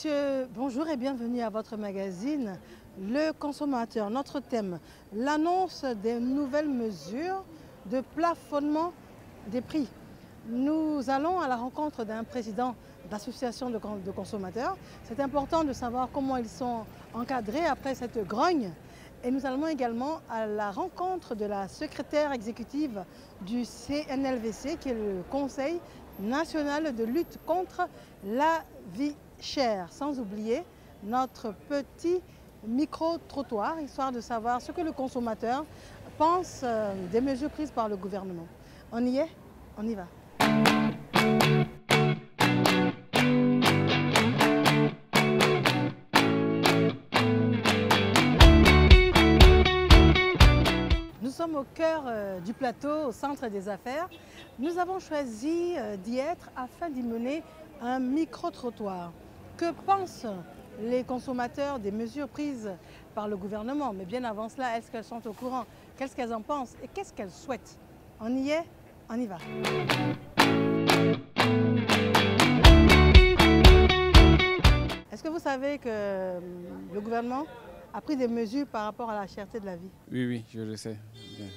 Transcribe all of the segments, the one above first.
messieurs, bonjour et bienvenue à votre magazine Le Consommateur. Notre thème, l'annonce des nouvelles mesures de plafonnement des prix. Nous allons à la rencontre d'un président d'association de consommateurs. C'est important de savoir comment ils sont encadrés après cette grogne. Et nous allons également à la rencontre de la secrétaire exécutive du CNLVC, qui est le Conseil national de lutte contre la vie chère. Sans oublier notre petit micro-trottoir, histoire de savoir ce que le consommateur pense des mesures prises par le gouvernement. On y est? On y va. Nous sommes au cœur du plateau, au centre des affaires. Nous avons choisi d'y être afin d'y mener un micro-trottoir. Que pensent les consommateurs des mesures prises par le gouvernement? Mais bien avant cela, est-ce qu'elles sont au courant? Qu'est-ce qu'elles en pensent et qu'est-ce qu'elles souhaitent? On y est? On y va. Est-ce que vous savez que le gouvernement a pris des mesures par rapport à la cherté de la vie? Oui, je le sais bien.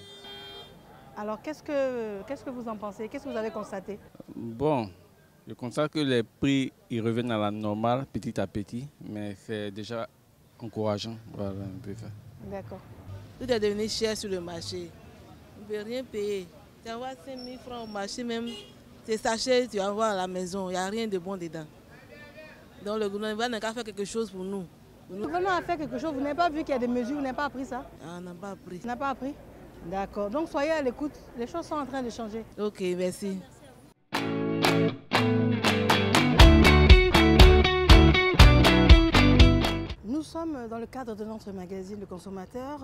Alors, qu'est-ce que vous en pensez? Qu'est-ce que vous avez constaté? Bon, je constate que les prix ils reviennent à la normale petit à petit, mais c'est déjà encourageant. Voilà un peu ça. D'accord. Tout est devenu cher sur le marché. On ne peut rien payer. Tu envoies 5 000 francs au marché même, tes sachets, tu envoies à la maison, il n'y a rien de bon dedans. Donc le gouvernement n'a qu'à faire quelque chose pour nous. Le gouvernement a fait quelque chose, vous n'avez pas vu qu'il y a des mesures, vous n'avez pas appris ça? Ah, on n'a pas appris. Vous n'avez pas appris? D'accord. Donc soyez à l'écoute, les choses sont en train de changer. Ok, merci. Nous sommes dans le cadre de notre magazine Le Consommateur.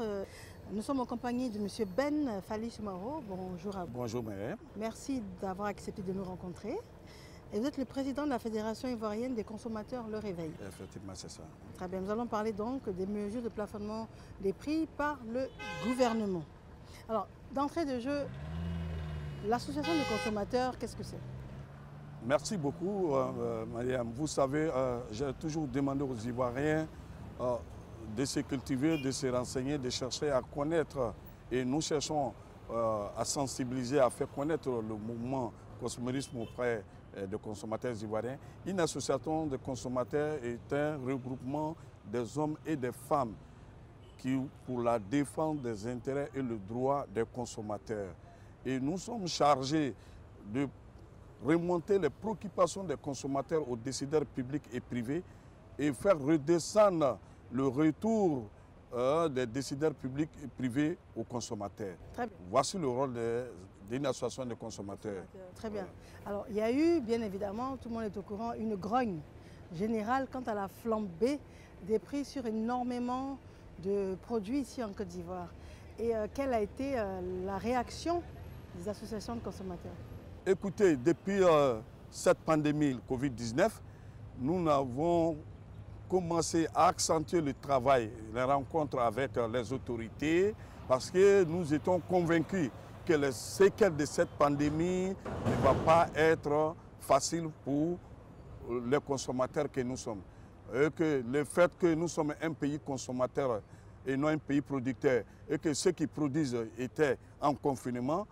Nous sommes en compagnie de M. Ben Fally Soumaro. Bonjour à vous. Bonjour, madame. Merci d'avoir accepté de nous rencontrer. Et vous êtes le président de la Fédération ivoirienne des consommateurs Le Réveil. Effectivement, c'est ça. Très bien. Nous allons parler donc des mesures de plafonnement des prix par le gouvernement. Alors, d'entrée de jeu, l'association de consommateurs, qu'est-ce que c'est? Merci beaucoup, madame. Vous savez, j'ai toujours demandé aux Ivoiriens de se cultiver, de se renseigner, de chercher à connaître. Et nous cherchons à sensibiliser, à faire connaître le mouvement consumérisme auprès des consommateurs ivoiriens. Une association de consommateurs est un regroupement des hommes et des femmes qui, pour la défense des intérêts et le droit des consommateurs. Et nous sommes chargés de remonter les préoccupations des consommateurs aux décideurs publics et privés et faire redescendre le retour des décideurs publics et privés aux consommateurs. Très bien. Voici le rôle d'une association de consommateurs. Très bien. Alors, il y a eu, bien évidemment, tout le monde est au courant, une grogne générale quant à la flambée des prix sur énormément de produits ici en Côte d'Ivoire. Et quelle a été la réaction des associations de consommateurs? Écoutez, depuis cette pandémie, le Covid-19, nous avons commencé à accentuer le travail, les rencontres avec les autorités, parce que nous étions convaincus que les séquelles de cette pandémie ne vont pas être faciles pour les consommateurs que nous sommes. Et que le fait que nous sommes un pays consommateur et non un pays producteur, et que ceux qui produisent étaient en confinement,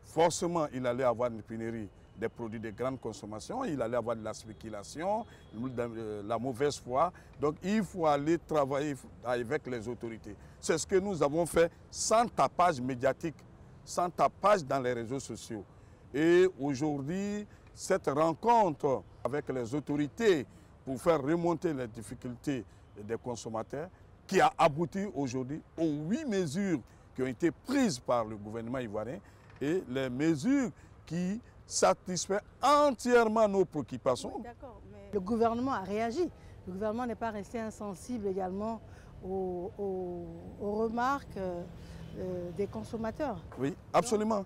forcément il allait avoir une pénurie des produits de grande consommation, il allait avoir de la spéculation, de la mauvaise foi. Donc il faut aller travailler avec les autorités. C'est ce que nous avons fait sans tapage médiatique, sans tapage dans les réseaux sociaux. Et aujourd'hui, cette rencontre avec les autorités pour faire remonter les difficultés des consommateurs, qui a abouti aujourd'hui aux 8 mesures qui ont été prises par le gouvernement ivoirien et les mesures qui satisfait entièrement nos préoccupations. Oui, d'accord, mais le gouvernement a réagi. Le gouvernement n'est pas resté insensible également aux remarques des consommateurs. Oui, absolument.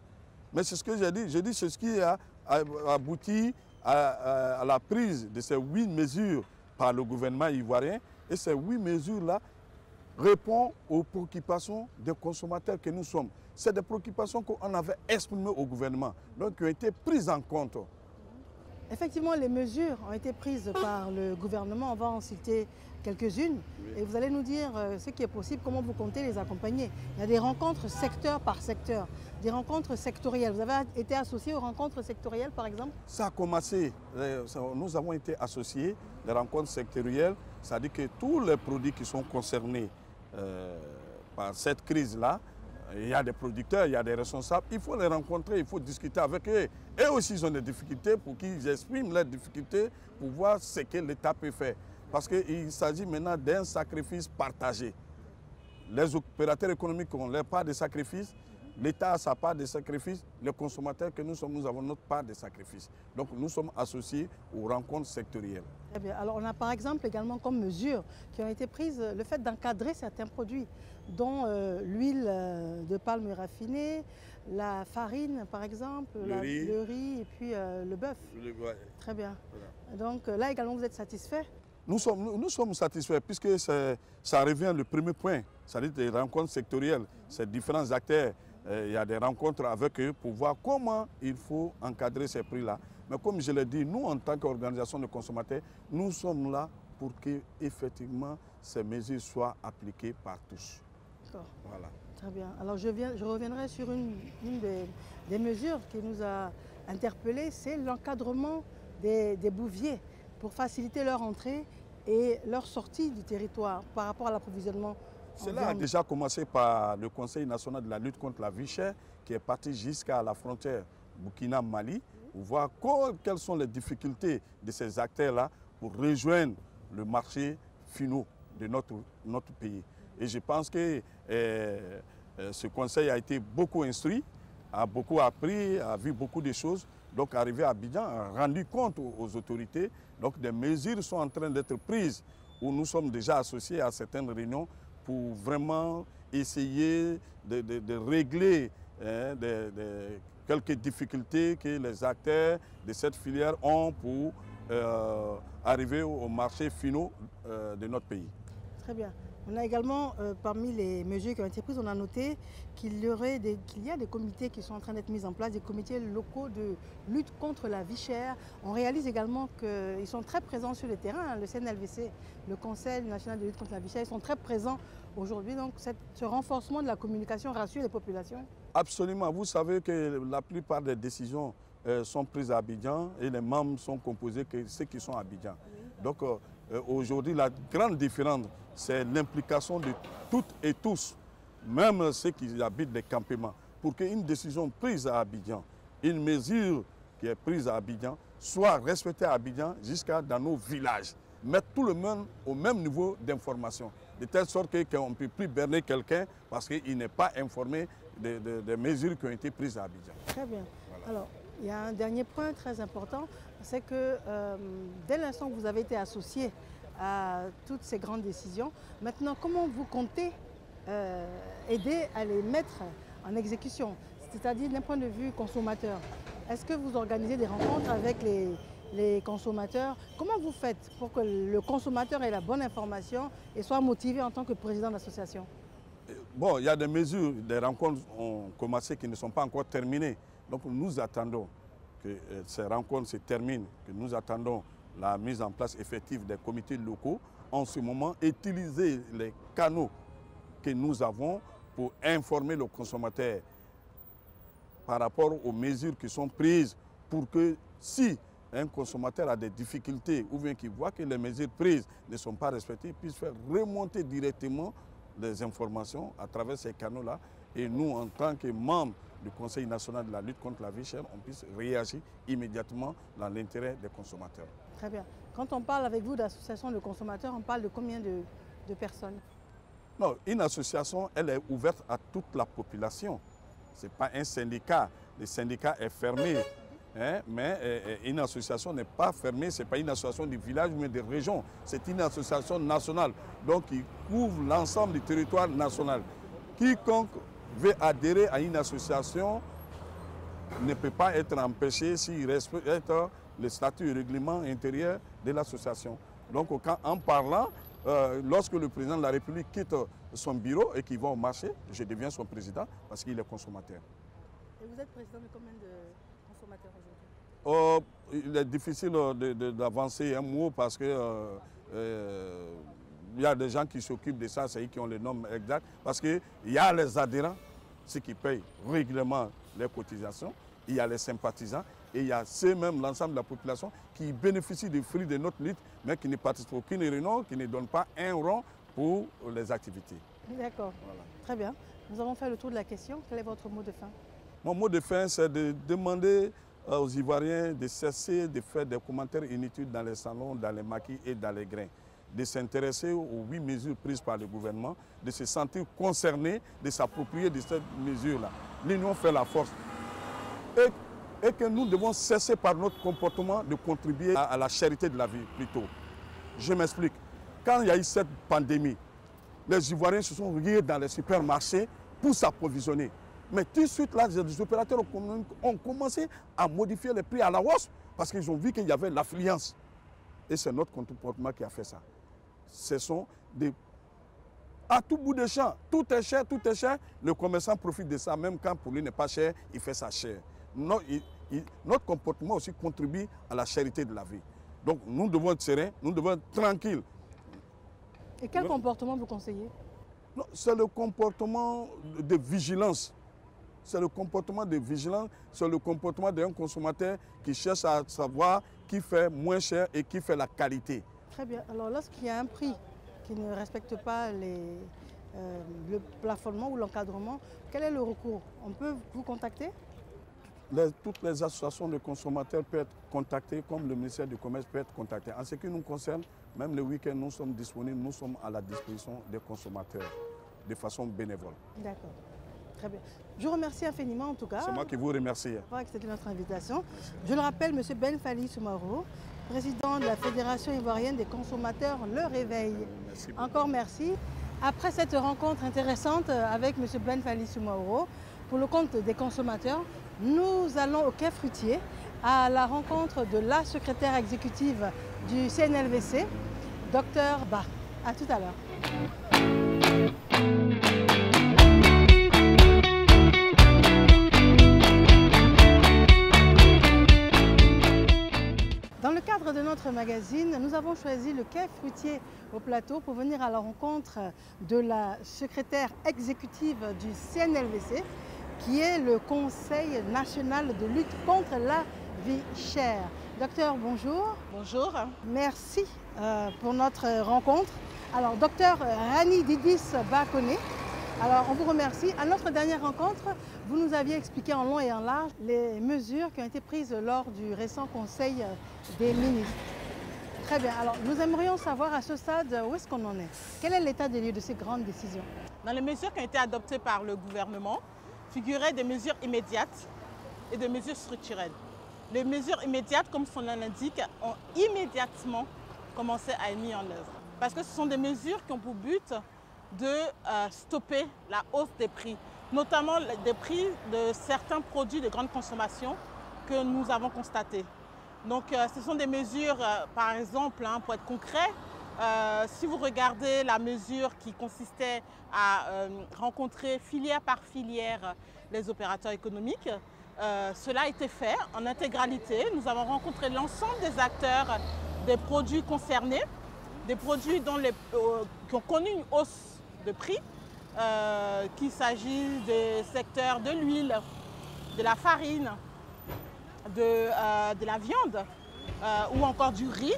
Mais c'est ce que j'ai dit. J'ai dit c'est ce qui a abouti à la prise de ces 8 mesures par le gouvernement ivoirien. Et ces 8 mesures-là répondent aux préoccupations des consommateurs que nous sommes. C'est des préoccupations qu'on avait exprimées au gouvernement, donc qui ont été prises en compte. Effectivement, les mesures ont été prises par le gouvernement. On va en citer quelques-unes. Oui. Et vous allez nous dire ce qui est possible, comment vous comptez les accompagner. Il y a des rencontres secteur par secteur, des rencontres sectorielles. Vous avez été associé aux rencontres sectorielles, par exemple? Ça a commencé, nous avons été associés, les rencontres sectorielles, c'est-à-dire que tous les produits qui sont concernés par cette crise-là, il y a des producteurs, il y a des responsables, il faut les rencontrer, il faut discuter avec eux. Eux aussi, ils ont des difficultés pour qu'ils expriment leurs difficultés pour voir ce que l'État peut faire. Parce qu'il s'agit maintenant d'un sacrifice partagé. Les opérateurs économiques ont leur part de sacrifice, l'État a sa part de sacrifice, les consommateurs que nous sommes, nous avons notre part de sacrifice. Donc nous sommes associés aux rencontres sectorielles. Très bien. Alors on a par exemple également comme mesures qui ont été prises le fait d'encadrer certains produits, dont l'huile de palme raffinée, la farine par exemple, le riz et puis le bœuf. Ouais. Très bien. Voilà. Donc là également vous êtes satisfait? Nous sommes satisfaits puisque ça revient le premier point, c'est-à-dire des rencontres sectorielles, ces différents acteurs. Il y a des rencontres avec eux pour voir comment il faut encadrer ces prix-là. Mais comme je l'ai dit, nous, en tant qu'organisation de consommateurs, nous sommes là pour que effectivement ces mesures soient appliquées par tous. D'accord. Voilà. Très bien. Alors je reviendrai sur une des mesures qui nous a interpellés, c'est l'encadrement des bouviers pour faciliter leur entrée et leur sortie du territoire par rapport à l'approvisionnement. Cela a déjà commencé par le Conseil national de la lutte contre la vie chère qui est parti jusqu'à la frontière Burkina-Mali pour voir quelles sont les difficultés de ces acteurs-là pour rejoindre le marché final de notre pays. Et je pense que ce conseil a été beaucoup instruit, a beaucoup appris, a vu beaucoup de choses. Donc arrivé à Abidjan, a rendu compte aux autorités. Donc des mesures sont en train d'être prises où nous sommes déjà associés à certaines réunions pour vraiment essayer de régler quelques difficultés que les acteurs de cette filière ont pour arriver au marché finaux de notre pays. Très bien. On a également, parmi les mesures qui ont été prises, on a noté qu'il y a des comités qui sont en train d'être mis en place, des comités locaux de lutte contre la vie chère. On réalise également qu'ils sont très présents sur le terrain, le CNLVC, le Conseil national de lutte contre la vie chère, ils sont très présents aujourd'hui. Donc ce renforcement de la communication rassure les populations? Absolument. Vous savez que la plupart des décisions sont prises à Abidjan et les membres sont composés que ceux qui sont à Abidjan. Donc aujourd'hui, la grande différence, c'est l'implication de toutes et tous, même ceux qui habitent les campements, pour qu'une décision prise à Abidjan, une mesure qui est prise à Abidjan, soit respectée à Abidjan jusqu'à dans nos villages. Mettre tout le monde au même niveau d'information, de telle sorte qu'on ne peut plus berner quelqu'un parce qu'il n'est pas informé des mesures qui ont été prises à Abidjan. Très bien. Voilà. Alors, il y a un dernier point très important, c'est que dès l'instant que vous avez été associé à toutes ces grandes décisions, maintenant, comment vous comptez aider à les mettre en exécution? C'est-à-dire d'un point de vue consommateur. Est-ce que vous organisez des rencontres avec les consommateurs? Comment vous faites pour que le consommateur ait la bonne information et soit motivé en tant que président d'association? Bon, il y a des mesures, des rencontres ont commencé qui ne sont pas encore terminées. Donc nous attendons que ces rencontres se terminent, que nous attendons la mise en place effective des comités locaux. En ce moment, utiliser les canaux que nous avons pour informer le consommateur par rapport aux mesures qui sont prises pour que si un consommateur a des difficultés ou bien qu'il voit que les mesures prises ne sont pas respectées, il puisse faire remonter directement les informations à travers ces canaux-là. Et nous, en tant que membres du Conseil national de la lutte contre la vie chère, on puisse réagir immédiatement dans l'intérêt des consommateurs. Très bien. Quand on parle avec vous d'association de consommateurs, on parle de combien de personnes? Non, une association, elle est ouverte à toute la population. Ce n'est pas un syndicat. Le syndicat est fermé. Hein, mais une association n'est pas fermée, ce n'est pas une association du village mais des régions. C'est une association nationale, donc qui couvre l'ensemble du territoire national. Quiconque veut adhérer à une association ne peut pas être empêché s'il respecte le statut et le règlement intérieur de l'association. Donc en parlant, lorsque le président de la République quitte son bureau et qu'il va au marché, je deviens son président parce qu'il est consommateur. Et vous êtes président de combien de consommateurs aujourd'hui? Il est difficile d'avancer un mot parce que il y a des gens qui s'occupent de ça, c'est eux qui ont les normes exacts. Parce qu'il y a les adhérents, ceux qui payent régulièrement les cotisations, il y a les sympathisants et il y a ceux-mêmes, l'ensemble de la population, qui bénéficient des fruits de notre lutte, mais qui ne participent à aucune réunion, qui ne donnent pas un rond pour les activités. D'accord, voilà. Très bien. Nous avons fait le tour de la question. Quel est votre mot de fin? Mon mot de fin, c'est de demander aux Ivoiriens de cesser de faire des commentaires inutiles dans les salons, dans les maquis et dans les grains, de s'intéresser aux 8 mesures prises par le gouvernement, de se sentir concernés, de s'approprier de cette mesure-là. L'union fait la force. Et que nous devons cesser par notre comportement de contribuer à la charité de la vie plutôt. Je m'explique. Quand il y a eu cette pandémie, les Ivoiriens se sont retirés dans les supermarchés pour s'approvisionner. Mais tout de suite, là, les opérateurs ont commencé à modifier les prix à la hausse parce qu'ils ont vu qu'il y avait l'affluence. Et c'est notre comportement qui a fait ça. Ce sont des... À tout bout de champ, tout est cher, le commerçant profite de ça, même quand pour lui n'est pas cher, il fait ça cher. Notre comportement aussi contribue à la charité de la vie. Donc nous devons être sereins, nous devons être tranquilles. Et quel comportement vous conseillez? C'est le comportement de vigilance. C'est le comportement de vigilance, c'est le comportement d'un consommateur qui cherche à savoir qui fait moins cher et qui fait la qualité. Très bien. Alors lorsqu'il y a un prix qui ne respecte pas le plafonnement ou l'encadrement, quel est le recours? On peut vous contacter? Toutes les associations de consommateurs peuvent être contactées, comme le ministère du Commerce peut être contacté. En ce qui nous concerne, même le week-end, nous sommes disponibles, nous sommes à la disposition des consommateurs de façon bénévole. D'accord. Très bien. Je vous remercie infiniment en tout cas. C'est moi qui vous remercie. Pour accepter notre invitation. Je le rappelle, M. Ben Fally Soumaoro, président de la Fédération ivoirienne des consommateurs Le Réveil. Merci beaucoup. Encore merci. Après cette rencontre intéressante avec M. Ben Fally Soumaoro, pour le compte des consommateurs, nous allons au Quai Fruitier à la rencontre de la secrétaire exécutive du CNLVC, Dr Ba. À tout à l'heure. Dans le cadre de notre magazine, nous avons choisi le Quai Fruitier au plateau pour venir à la rencontre de la secrétaire exécutive du CNLVC, qui est le Conseil national de lutte contre la vie chère. Docteur, bonjour. Bonjour. Merci pour notre rencontre. Alors, docteur Rani Didis Bakone, alors on vous remercie. À notre dernière rencontre, vous nous aviez expliqué en long et en large les mesures qui ont été prises lors du récent Conseil des ministres. Très bien. Alors, nous aimerions savoir à ce stade où est-ce qu'on en est. Quel est l'état des lieux de ces grandes décisions? Dans les mesures qui ont été adoptées par le gouvernement, figuraient des mesures immédiates et des mesures structurelles. Les mesures immédiates, comme son nom l'indique, ont immédiatement commencé à être mises en œuvre. Parce que ce sont des mesures qui ont pour but de stopper la hausse des prix, notamment des prix de certains produits de grande consommation que nous avons constatés. Donc ce sont des mesures, par exemple, pour être concret, si vous regardez la mesure qui consistait à rencontrer filière par filière les opérateurs économiques, cela a été fait en intégralité. Nous avons rencontré l'ensemble des acteurs des produits concernés, des produits qui ont connu une hausse de prix, qu'il s'agisse des secteurs de l'huile, de la farine, de la viande ou encore du riz.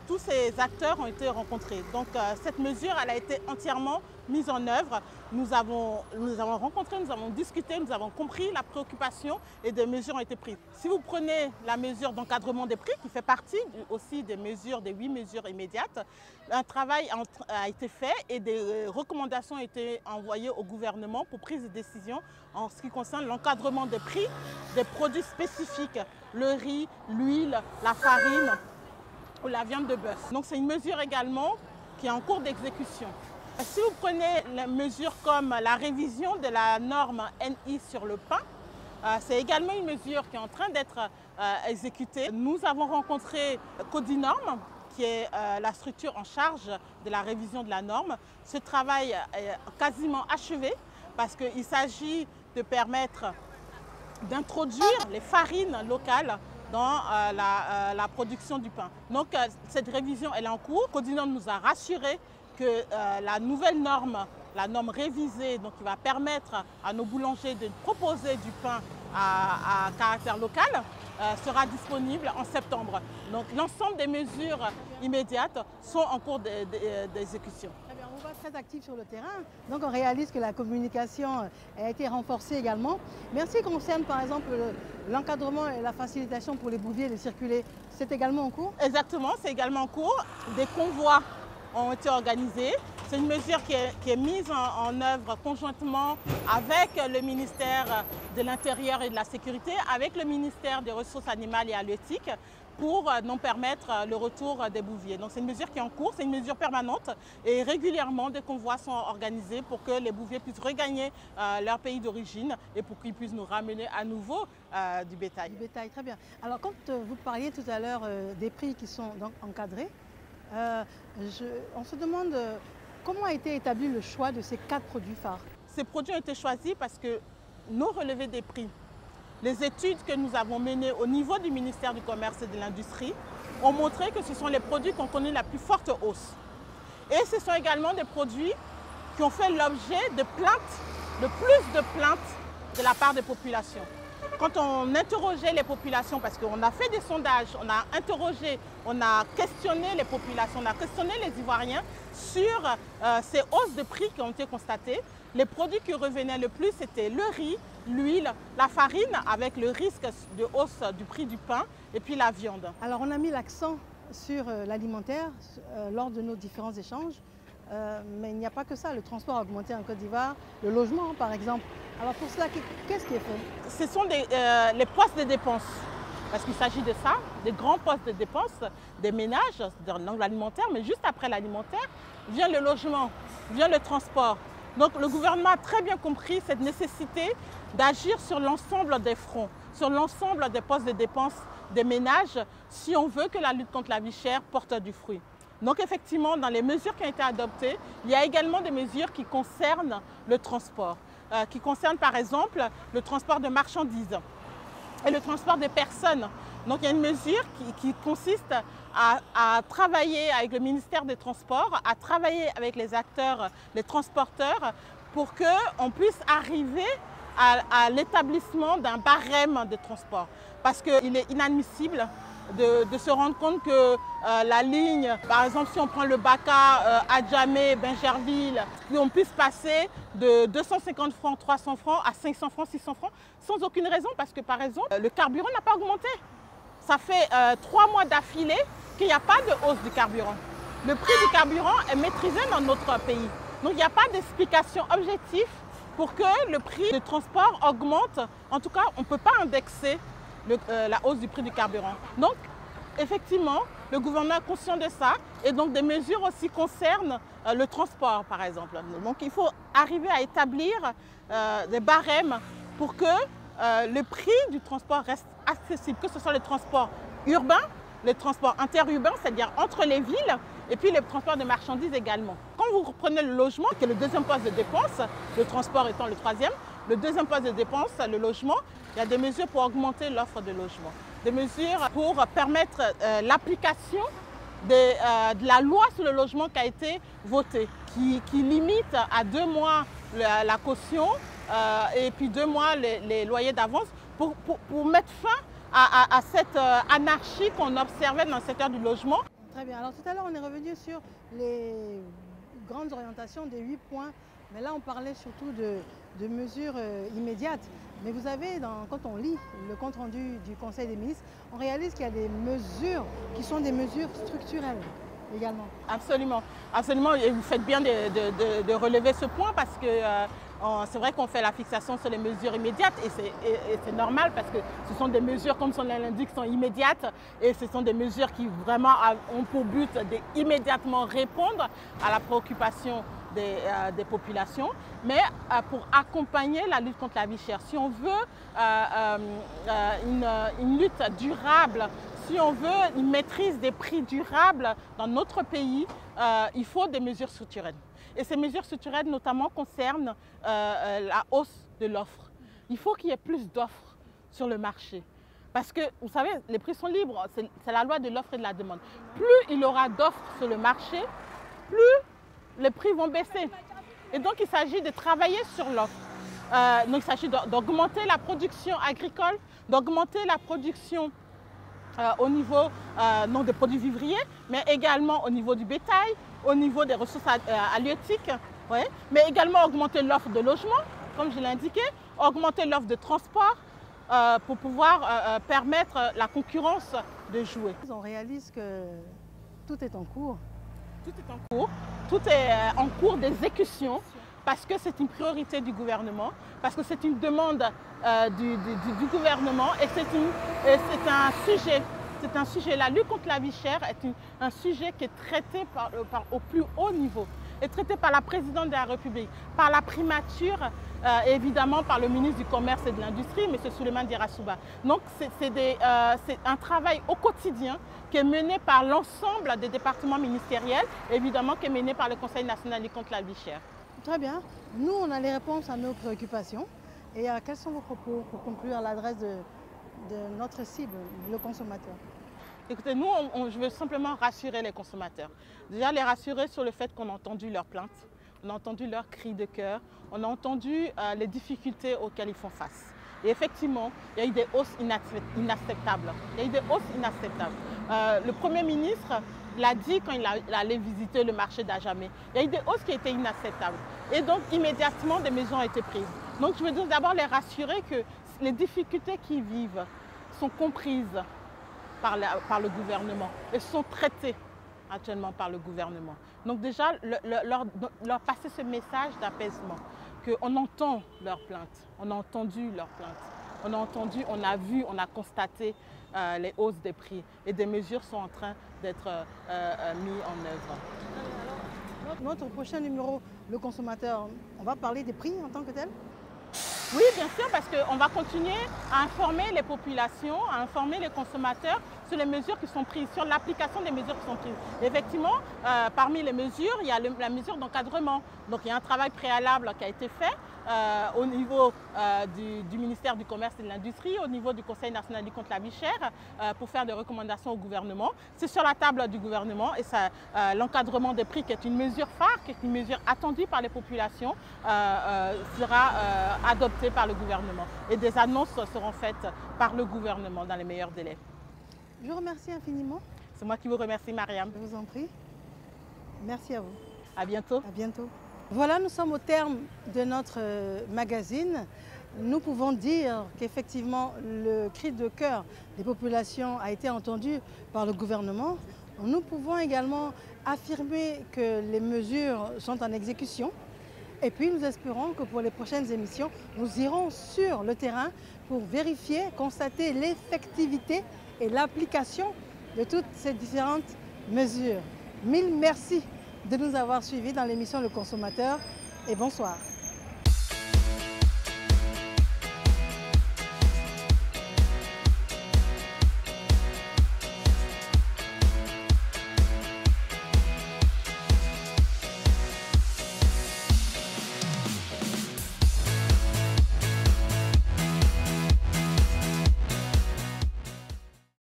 Tous ces acteurs ont été rencontrés. Donc cette mesure, elle a été entièrement mise en œuvre. Nous avons rencontré, nous avons discuté, nous avons compris la préoccupation et des mesures ont été prises. Si vous prenez la mesure d'encadrement des prix, qui fait partie aussi des 8 mesures immédiates, un travail a été fait et des recommandations ont été envoyées au gouvernement pour prise de décision en ce qui concerne l'encadrement des prix des produits spécifiques, le riz, l'huile, la farine ou la viande de bœuf. Donc c'est une mesure également qui est en cours d'exécution. Si vous prenez les mesures comme la révision de la norme NI sur le pain, c'est également une mesure qui est en train d'être exécutée. Nous avons rencontré Codinorm, qui est la structure en charge de la révision de la norme. Ce travail est quasiment achevé parce qu'il s'agit de permettre d'introduire les farines locales dans la production du pain. Donc cette révision elle est en cours. Codinone nous a rassuré que la nouvelle norme, la norme révisée, donc qui va permettre à nos boulangers de proposer du pain à caractère local, sera disponible en septembre. Donc l'ensemble des mesures immédiates sont en cours d'exécution. On va très actif sur le terrain, donc on réalise que la communication a été renforcée également. Mais en ce qui concerne par exemple l'encadrement et la facilitation pour les bouviers de circuler, c'est également en cours? Exactement, c'est également en cours. Des convois ont été organisés. C'est une mesure qui est mise en œuvre conjointement avec le ministère de l'Intérieur et de la Sécurité, avec le ministère des Ressources animales et halieutiques, pour nous permettre le retour des bouviers. Donc c'est une mesure qui est en cours, c'est une mesure permanente et régulièrement des convois sont organisés pour que les bouviers puissent regagner leur pays d'origine et pour qu'ils puissent nous ramener à nouveau du bétail. Du bétail, très bien. Alors quand vous parliez tout à l'heure des prix qui sont donc encadrés, on se demande comment a été établi le choix de ces 4 produits phares? Ces produits ont été choisis parce que nos relevés des prix, les études que nous avons menées au niveau du ministère du Commerce et de l'Industrie ont montré que ce sont les produits qui ont connu la plus forte hausse. Et ce sont également des produits qui ont fait l'objet de plaintes, de plus de plaintes de la part des populations. Quand on interrogeait les populations, parce qu'on a fait des sondages, on a interrogé, on a questionné les populations, on a questionné les Ivoiriens sur ces hausses de prix qui ont été constatées, les produits qui revenaient le plus, c'était le riz, l'huile, la farine, avec le risque de hausse du prix du pain, et puis la viande. Alors on a mis l'accent sur l'alimentaire lors de nos différents échanges, mais il n'y a pas que ça. Le transport a augmenté en Côte d'Ivoire, le logement par exemple. Alors pour cela, qu'est-ce qui est fait? Ce sont les postes de dépenses, parce qu'il s'agit de ça, des grands postes de dépenses, des ménages dans l'alimentaire, mais juste après l'alimentaire, vient le logement, vient le transport. Donc le gouvernement a très bien compris cette nécessité d'agir sur l'ensemble des fronts, sur l'ensemble des postes de dépenses des ménages, si on veut que la lutte contre la vie chère porte du fruit. Donc effectivement, dans les mesures qui ont été adoptées, il y a également des mesures qui concernent le transport, qui concernent par exemple le transport de marchandises et le transport des personnes. Donc il y a une mesure qui consiste à travailler avec le ministère des Transports, à travailler avec les acteurs, les transporteurs, pour qu'on puisse arriver à l'établissement d'un barème de transport. Parce qu'il est inadmissible de se rendre compte que la ligne, par exemple si on prend le Baka, Adjamé, Bingerville, qu'on puisse passer de 250 francs, 300 francs à 500 francs, 600 francs, sans aucune raison, parce que par exemple, le carburant n'a pas augmenté. Ça fait 3 mois d'affilée qu'il n'y a pas de hausse du carburant. Le prix du carburant est maîtrisé dans notre pays. Donc il n'y a pas d'explication objective pour que le prix de transport augmente. En tout cas, on ne peut pas indexer la hausse du prix du carburant. Donc, effectivement, le gouvernement est conscient de ça et donc des mesures aussi concernent le transport, par exemple. Donc, il faut arriver à établir des barèmes pour que le prix du transport reste accessible, que ce soit le transport urbain, le transport interurbain, c'est-à-dire entre les villes, et puis les transports de marchandises également. Quand vous reprenez le logement, qui est le deuxième poste de dépense, le transport étant le troisième, le deuxième poste de dépense, le logement, il y a des mesures pour augmenter l'offre de logement. Des mesures pour permettre l'application de la loi sur le logement qui a été votée, qui limite à 2 mois la caution et puis 2 mois les loyers d'avance pour mettre fin à cette anarchie qu'on observait dans le secteur du logement. Très bien. Alors tout à l'heure, on est revenu sur les grandes orientations des 8 points. Mais là, on parlait surtout de mesures immédiates. Mais vous avez, quand on lit le compte-rendu du Conseil des ministres, on réalise qu'il y a des mesures qui sont des mesures structurelles également. Absolument. Absolument. Et vous faites bien de relever ce point parce que c'est vrai qu'on fait la fixation sur les mesures immédiates et c'est normal parce que ce sont des mesures, comme son nom l'indique, qui sont immédiates et ce sont des mesures qui vraiment ont pour but d'immédiatement répondre à la préoccupation des populations, mais pour accompagner la lutte contre la vie chère. Si on veut une lutte durable, si on veut une maîtrise des prix durables dans notre pays, il faut des mesures structurelles. Et ces mesures structurelles notamment concernent la hausse de l'offre. Il faut qu'il y ait plus d'offres sur le marché. Parce que, vous savez, les prix sont libres, c'est la loi de l'offre et de la demande. Plus il y aura d'offres sur le marché, plus les prix vont baisser. Et donc, il s'agit de travailler sur l'offre. Donc, il s'agit d'augmenter la production agricole, d'augmenter la production au niveau non des produits vivriers, mais également au niveau du bétail, au niveau des ressources halieutiques, ouais, mais également augmenter l'offre de logement, comme je l'ai indiqué, augmenter l'offre de transport pour pouvoir permettre la concurrence de jouer. On réalise que tout est en cours. Tout est en cours, tout est en cours d'exécution parce que c'est une priorité du gouvernement, parce que c'est une demande du gouvernement et c'est un sujet, la lutte contre la vie chère est un sujet qui est traité au plus haut niveau, est traité par la présidente de la République, par la primature, évidemment par le ministre du Commerce et de l'Industrie, M. Souleymane Dirassouba. Donc c'est un travail au quotidien qui est mené par l'ensemble des départements ministériels, évidemment qui est mené par le Conseil national de lutte contre la vie chère. Très bien. Nous, on a les réponses à nos préoccupations. Et quels sont vos propos pour conclure à l'adresse de notre cible, le consommateur? Écoutez, nous, je veux simplement rassurer les consommateurs. Déjà, les rassurer sur le fait qu'on a entendu leurs plaintes, on a entendu leurs cris de cœur, on a entendu les difficultés auxquelles ils font face. Et effectivement, il y a eu des hausses inacceptables. Il y a eu des hausses inacceptables. Le Premier ministre l'a dit quand il allait visiter le marché d'Adjamé. Il y a eu des hausses qui étaient inacceptables. Et donc, immédiatement, des mesures ont été prises. Donc, je veux dire d'abord les rassurer que les difficultés qu'ils vivent sont comprises par le gouvernement et sont traitées actuellement par le gouvernement. Donc déjà, leur passer ce message d'apaisement, qu'on entend leurs plaintes, on a entendu leurs plaintes, on a entendu, on a vu, on a constaté les hausses des prix et des mesures sont en train d'être mises en œuvre. Notre prochain numéro, le consommateur, on va parler des prix en tant que tel? Oui, bien sûr, parce qu'on va continuer à informer les populations, à informer les consommateurs sur les mesures qui sont prises, sur l'application des mesures qui sont prises. Effectivement, parmi les mesures, il y a la mesure d'encadrement. Donc il y a un travail préalable qui a été fait au niveau du ministère du Commerce et de l'Industrie, au niveau du Conseil national de lutte contre la vie chère, pour faire des recommandations au gouvernement. C'est sur la table du gouvernement et l'encadrement des prix, qui est une mesure phare, qui est une mesure attendue par les populations, sera adoptée par le gouvernement. Et des annonces seront faites par le gouvernement dans les meilleurs délais. Je vous remercie infiniment. C'est moi qui vous remercie, Mariam. Je vous en prie. Merci à vous. À bientôt. À bientôt. Voilà, nous sommes au terme de notre magazine. Nous pouvons dire qu'effectivement, le cri de cœur des populations a été entendu par le gouvernement. Nous pouvons également affirmer que les mesures sont en exécution. Et puis, nous espérons que pour les prochaines émissions, nous irons sur le terrain pour vérifier, constater l'effectivité et l'application de toutes ces différentes mesures. Mille merci de nous avoir suivis dans l'émission Le Consommateur et bonsoir.